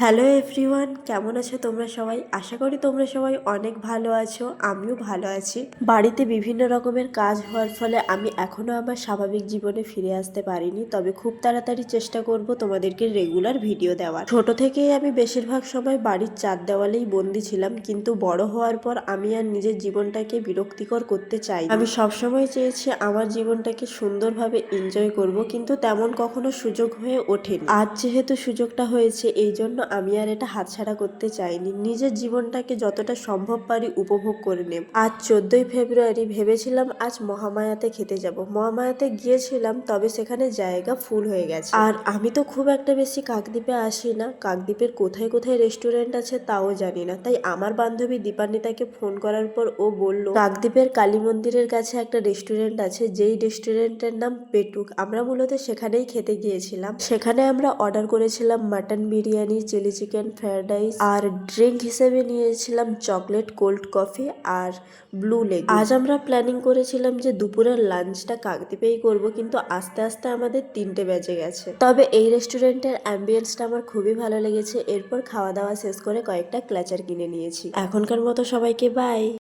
Hello everyone, কেমন আছো তোমরা সবাই? আশা করি তোমরা সবাই অনেক ভালো আছো। আমিও ভালো আছি। বাড়িতে বিভিন্ন রকমের কাজ হওয়ার ফলে আমি এখনো আমার স্বাভাবিক জীবনে ফিরে আসতে পারিনি, তবে খুব তাড়াতাড়ি চেষ্টা করব তোমাদেরকে রেগুলার ভিডিও দেওয়ার। ছোট থেকেই আমি বেশিরভাগ সময় বাড়ির চার দেওয়ালেই বন্দি ছিলাম, কিন্তু বড় হওয়ার পর আমি আর নিজের জীবনটাকে বিরক্তিকর করতে চাই। আমি সবসময় চেয়েছি আমার জীবনটাকে সুন্দরভাবে এনজয় করব, কিন্তু তেমন কখনো সুযোগ হয়ে ওঠেনি। আজ যেহেতু সুযোগটা হয়েছে, এই জন্য আমি আর এটা হাতছাড়া করতে চাইনি। নিজের জীবনটাকে যতটা সম্ভব পারি উপভোগ করে নেব। আজ 14ই ফেব্রুয়ারি, ভেবেছিলাম আজ মহামায়াতে খেতে যাব। মহামায়াতে গিয়েছিলাম, তবে সেখানে জায়গা ফুল হয়ে গেছে। আর আমি তো খুব একটা বেশি কাকদ্বীপে আসি না, কাকদ্বীপের কোথায় কোথায় রেস্টুরেন্ট আছে তাও জানি না। তাই আমার বান্ধবী দীপান্বিতাকে ফোন করার পর ও বলল কাকদ্বীপের কালী মন্দিরের কাছে একটা রেস্টুরেন্ট আছে, যেই রেস্টুরেন্টের নাম পেটুক। আমরা মূলত সেখানেই খেতে গিয়েছিলাম। সেখানে আমরা অর্ডার করেছিলাম mutton biryani, chilli chicken, fried rice, আর ড্রিঙ্ক হিসেবে নিয়েছিলাম চকলেট, কোল্ড কফি আর ব্লু লেগ। আজ আমরা প্ল্যানিং করেছিলাম যে দুপুরের লাঞ্চটা কাকদ্বীপেই করব, কিন্তু আস্তে আস্তে আমাদের 3টে বেজে গেছে। তবে এই রেস্টুরেন্টের অ্যাম্বিয়েন্সটা আমার খুবই ভালো লেগেছে। এরপর খাওয়া দাওয়া শেষ করে কয়েকটা ক্লাচার কিনে নিয়েছি। এখনকার মতো সবাইকে বাই।